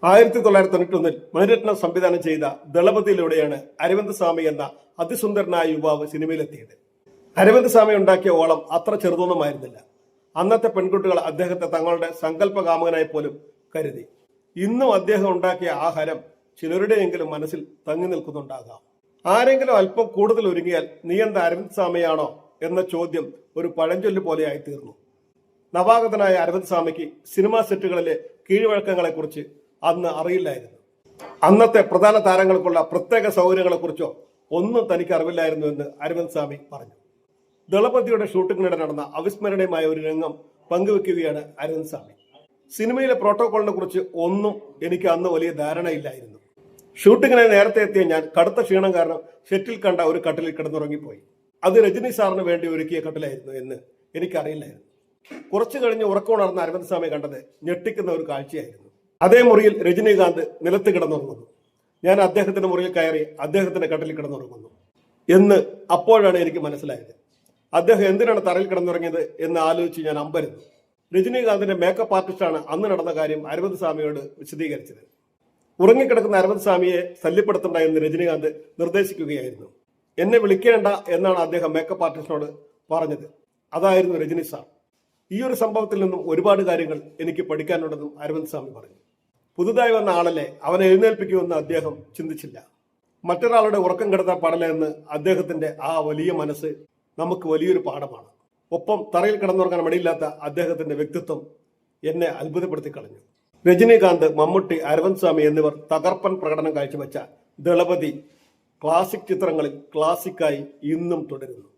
1991 മണിരത്നം സംവിധാനം ചെയ്ത ദളപതിയിലൂടെയാണ് അരവിന്ദ് സ്വാമി എന്ന അതിസുന്ദരനായ യുവാവ് സിനിമയിലെത്തിയത്. അരവിന്ദ് സ്വാമി ഉണ്ടാക്കിയ ഓളം അത്ര ചെറുതൊന്നുമായിരുന്നില്ല. അന്നത്തെ പെൺകുട്ടികൾ അദ്ദേഹത്തെ തങ്ങളുടെ സങ്കല്പകാമകനായി പോലും കരുതി. ഇന്നും അദ്ദേഹം ഉണ്ടാക്കിയ ആഹാരം ചിലരുടെയെങ്കിലും മനസ്സിൽ തങ്ങി നിൽക്കുന്നുണ്ടാകാം. ആരെങ്കിലും അല്പം കൂടുതൽ ഒരുങ്ങിയാൽ നീ എന്താ അരവിന്ദ് സ്വാമിയാണോ എന്ന ചോദ്യം ഒരു പഴഞ്ചൊല്ല് പോലെയായി തീർന്നു. നവാഗതനായ അരവിന്ദ് സ്വാമിക്ക് സിനിമാ സെറ്റുകളിലെ കീഴ്വഴക്കങ്ങളെക്കുറിച്ച് അന്ന് അറിയില്ലായിരുന്നു. അന്നത്തെ പ്രധാന താരങ്ങൾക്കുള്ള പ്രത്യേക സൗകര്യങ്ങളെക്കുറിച്ചോ ഒന്നും തനിക്ക് അറിവില്ലായിരുന്നു എന്ന് അരവിന്ദ് സ്വാമി പറഞ്ഞു. ദളപതിയുടെ ഷൂട്ടിങ്ങിനിടെ നടന്ന അവിസ്മരണീയമായ ഒരു രംഗം പങ്കുവെക്കുകയാണ് അരവിന്ദ് സ്വാമി. സിനിമയിലെ പ്രോട്ടോകോളിനെ കുറിച്ച് ഒന്നും എനിക്ക് അന്ന് വലിയ ധാരണയില്ലായിരുന്നു. ഷൂട്ടിങ്ങിനെ നേരത്തെ എത്തിയ ഞാൻ കടുത്ത ക്ഷീണം കാരണം ഷെറ്റിൽ കണ്ട ഒരു കട്ടിലിൽ കിടന്നുറങ്ങിപ്പോയി. അത് രജനി സാറിന് വേണ്ടി ഒരുക്കിയ കട്ടിലായിരുന്നു എന്ന് എനിക്കറിയില്ലായിരുന്നു. കുറച്ചു കഴിഞ്ഞ് ഉറക്കമുണർന്ന അരവിന്ദ് സ്വാമി കണ്ടത് ഞെട്ടിക്കുന്ന ഒരു കാഴ്ചയായിരുന്നു. അതേ മുറിയിൽ രജനീകാന്ത് നിലത്ത് കിടന്നുറങ്ങുന്നു. ഞാൻ അദ്ദേഹത്തിന്റെ മുറിയിൽ കയറി അദ്ദേഹത്തിന്റെ കട്ടിലിൽ കിടന്നുറങ്ങുന്നു എന്ന് അപ്പോഴാണ് എനിക്ക് മനസ്സിലായത്. അദ്ദേഹം എന്തിനാണ് തറയിൽ കിടന്നുറങ്ങിയത് എന്ന് ആലോചിച്ച് ഞാൻ അമ്പരന്നു. രജനീകാന്തിന്റെ മേക്കപ്പ് ആർട്ടിസ്റ്റാണ് അന്ന് നടന്ന കാര്യം അരവിന്ദ് സ്വാമിയോട് വിശദീകരിച്ചത്. ഉറങ്ങിക്കിടക്കുന്ന അരവിന്ദ് സ്വാമിയെ ശല്യപ്പെടുത്തണ്ട എന്ന് രജനീകാന്ത് നിർദ്ദേശിക്കുകയായിരുന്നു. എന്നെ വിളിക്കേണ്ട എന്നാണ് അദ്ദേഹം മേക്കപ്പ് ആർട്ടിസ്റ്റിനോട് പറഞ്ഞത്. അതായിരുന്നു രജനി സാർ. ഈ ഒരു സംഭവത്തിൽ നിന്നും ഒരുപാട് കാര്യങ്ങൾ എനിക്ക് പഠിക്കാനുണ്ടെന്നും അരവിന്ദ് സ്വാമി പറഞ്ഞു. പുതുതായി വന്ന ആളല്ലേ, അവനെ എഴുന്നേൽപ്പിക്കുമെന്ന് അദ്ദേഹം ചിന്തിച്ചില്ല. മറ്റൊരാളുടെ ഉറക്കം കെടുത്താൻ പാടില്ല എന്ന് അദ്ദേഹത്തിന്റെ ആ വലിയ മനസ്സ് നമുക്ക് വലിയൊരു പാഠമാണ്. ഒപ്പം തറയിൽ കിടന്നുറങ്ങാൻ മടിയില്ലാത്ത അദ്ദേഹത്തിന്റെ വ്യക്തിത്വം എന്നെ അത്ഭുതപ്പെടുത്തി കളഞ്ഞു. രജനീകാന്ത്, മമ്മൂട്ടി, അരവിന്ദ് സ്വാമി എന്നിവർ തകർപ്പൻ പ്രകടനം കാഴ്ചവെച്ച ദളപതി ക്ലാസിക് ചിത്രങ്ങളിൽ ക്ലാസിക്കായി ഇന്നും തുടരുന്നു.